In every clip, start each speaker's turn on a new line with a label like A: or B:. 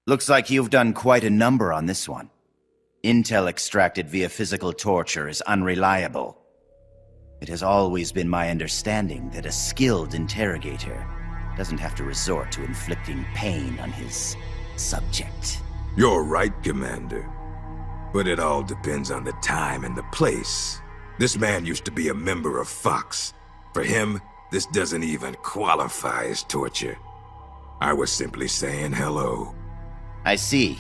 A: Looks like you've done quite a number on this one. Intel extracted via physical torture is unreliable. It has always been my understanding that a skilled interrogator doesn't have to resort to inflicting pain on his subject.
B: You're right, Commander. But it all depends on the time and the place. This man used to be a member of Fox. For him, this doesn't even qualify as torture. I was simply saying hello.
A: I see.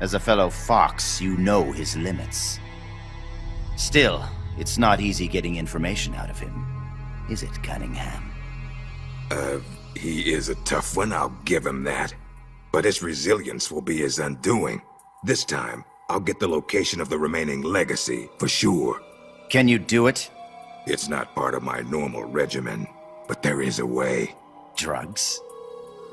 A: As a fellow Fox, you know his limits. Still, it's not easy getting information out of him, is it, Cunningham?
B: He is a tough one, I'll give him that. But his resilience will be his undoing. This time, I'll get the location of the remaining legacy, for sure.
A: Can you do it?
B: It's not part of my normal regimen, but there is a way.
A: Drugs?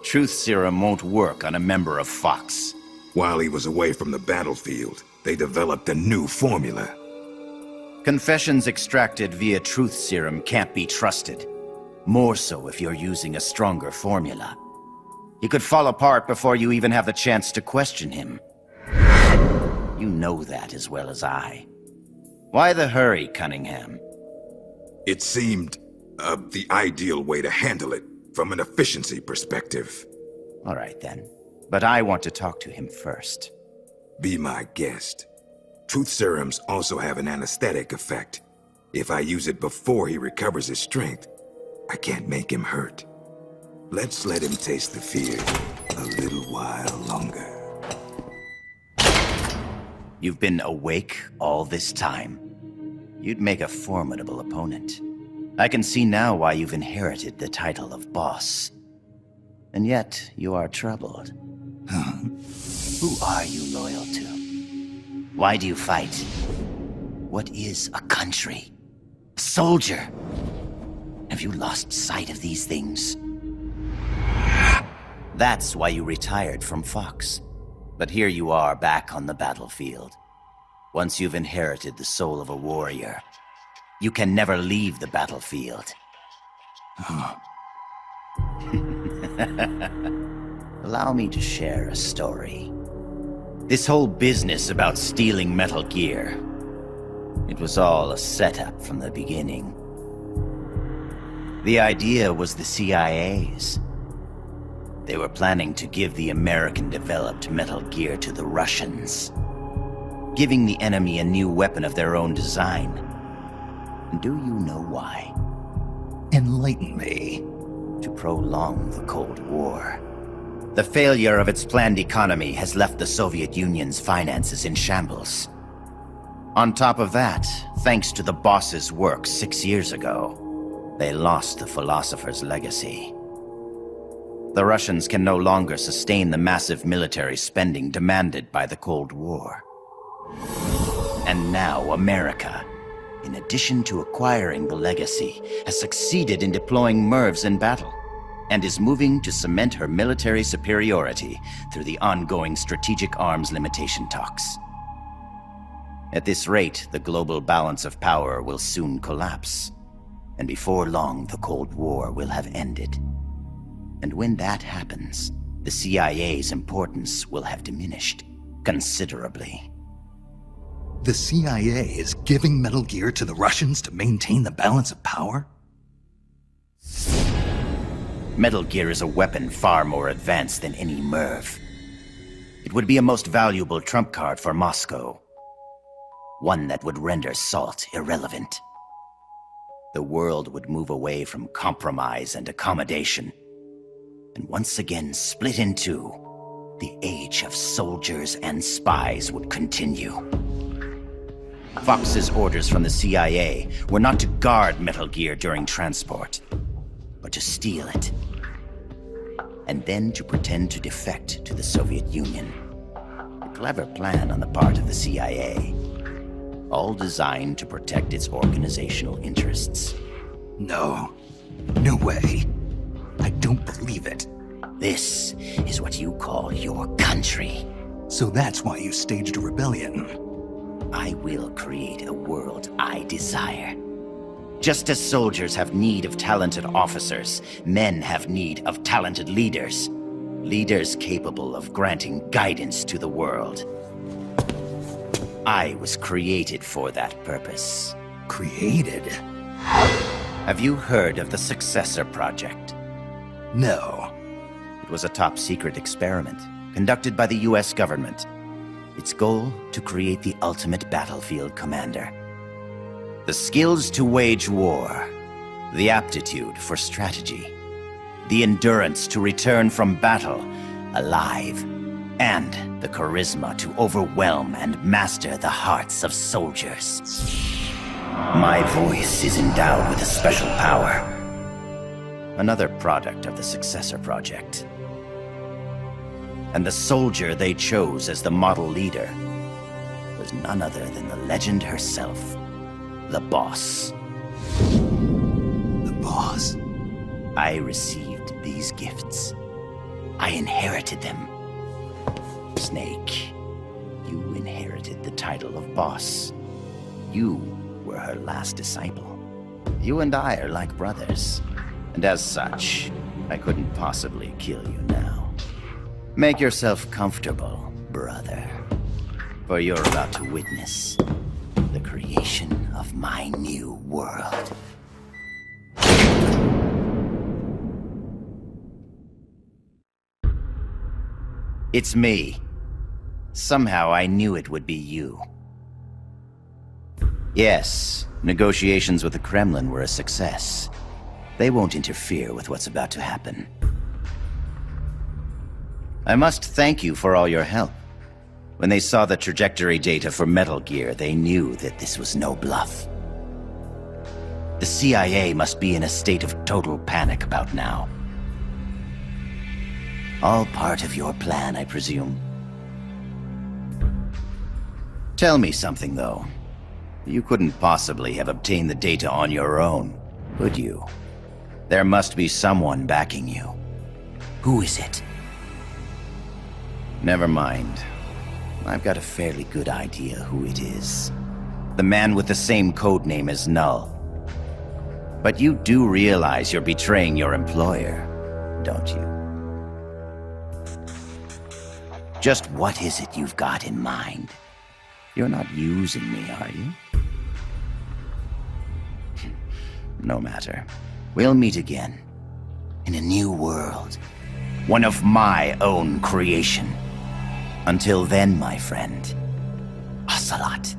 A: Truth serum won't work on a member of Fox.
B: While he was away from the battlefield, they developed a new formula.
A: Confessions extracted via truth serum can't be trusted. More so if you're using a stronger formula. He could fall apart before you even have the chance to question him. You know that as well as I. Why the hurry, Cunningham?
B: It seemed the ideal way to handle it, from an efficiency perspective.
A: All right then. But I want to talk to him first.
B: Be my guest. Truth serums also have an anesthetic effect. If I use it before he recovers his strength, I can't make him hurt. Let's let him taste the fear a little while longer.
A: You've been awake all this time. You'd make a formidable opponent. I can see now why you've inherited the title of boss. And yet, you are troubled. Who are you loyal to? Why do you fight? What is a country? A soldier? Have you lost sight of these things? That's why you retired from Fox. But here you are back on the battlefield. Once you've inherited the soul of a warrior, you can never leave the battlefield. Allow me to share a story. This whole business about stealing Metal Gear, it was all a setup from the beginning. The idea was the CIA's. They were planning to give the American-developed Metal Gear to the Russians, giving the enemy a new weapon of their own design. And do you know why?
C: Enlighten me.
A: To prolong the Cold War. The failure of its planned economy has left the Soviet Union's finances in shambles. On top of that, thanks to the boss's work 6 years ago, they lost the philosopher's legacy. The Russians can no longer sustain the massive military spending demanded by the Cold War. And now America, in addition to acquiring the legacy, has succeeded in deploying MIRVs in battle, and is moving to cement her military superiority through the ongoing strategic arms limitation talks. At this rate, the global balance of power will soon collapse, and before long the Cold War will have ended. And when that happens, the CIA's importance will have diminished considerably.
C: The CIA is giving Metal Gear to the Russians to maintain the balance of power?
A: Metal Gear is a weapon far more advanced than any MIRV. It would be a most valuable trump card for Moscow. One that would render SALT irrelevant. The world would move away from compromise and accommodation, and once again split in two. The age of soldiers and spies would continue. Fox's orders from the CIA were not to guard Metal Gear during transport, but to steal it, and then to pretend to defect to the Soviet Union. A clever plan on the part of the CIA, all designed to protect its organizational interests.
C: No. No way. I don't believe it.
A: This is what you call your country.
C: So that's why you staged a rebellion.
A: I will create a world I desire. Just as soldiers have need of talented officers, men have need of talented leaders. Leaders capable of granting guidance to the world. I was created for that purpose.
C: Created?
A: Have you heard of the Successor Project?
C: No.
A: It was a top-secret experiment conducted by the US government. Its goal, to create the ultimate battlefield commander. The skills to wage war, the aptitude for strategy, the endurance to return from battle alive, and the charisma to overwhelm and master the hearts of soldiers. My voice is endowed with a special power. Another product of the Successor Project. And the soldier they chose as the model leader was none other than the legend herself, the Boss.
C: The Boss?
A: I received these gifts. I inherited them. Snake, you inherited the title of Boss. You were her last disciple. You and I are like brothers, and as such, I couldn't possibly kill you now. Make yourself comfortable, brother, for you're about to witness the creation of my new world. It's me. Somehow I knew it would be you. Yes, negotiations with the Kremlin were a success. They won't interfere with what's about to happen. I must thank you for all your help. When they saw the trajectory data for Metal Gear, they knew that this was no bluff. The CIA must be in a state of total panic about now. All part of your plan, I presume. Tell me something, though. You couldn't possibly have obtained the data on your own, could you? There must be someone backing you. Who is it? Never mind. I've got a fairly good idea who it is. The man with the same codename as Null. But you do realize you're betraying your employer, don't you? Just what is it you've got in mind? You're not using me, are you? No matter. We'll meet again. In a new world. One of my own creation. Until then, my friend. Ocelot.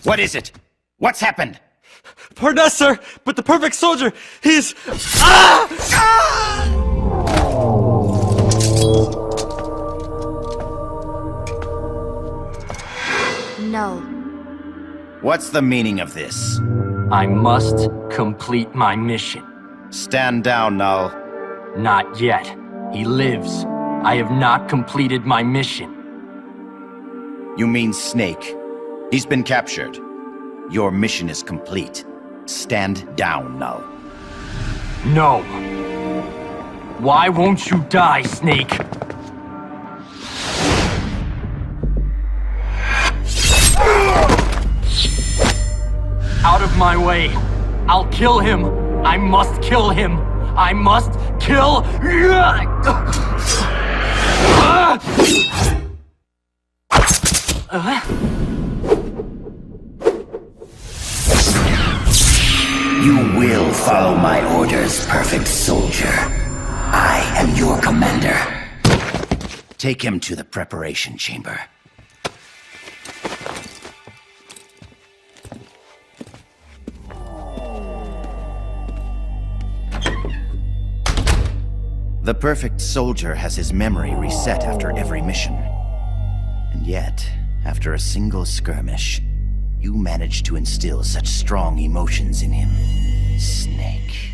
A: What is it? What's happened?
D: Pardon us, sir, but the perfect soldier, he's... Ah! Ah!
E: No.
A: What's the meaning of this?
F: I must complete my mission.
A: Stand down, Null.
F: Not yet. He lives. I have not completed my mission.
A: You mean Snake? He's been captured. Your mission is complete. Stand down, Null.
F: No. Why won't you die, Snake? Out of my way. I'll kill him. I must kill him. I must kill...
A: You will follow my orders, perfect soldier. I am your commander. Take him to the preparation chamber. The perfect soldier has his memory reset after every mission. And yet, after a single skirmish, you managed to instill such strong emotions in him. Snake.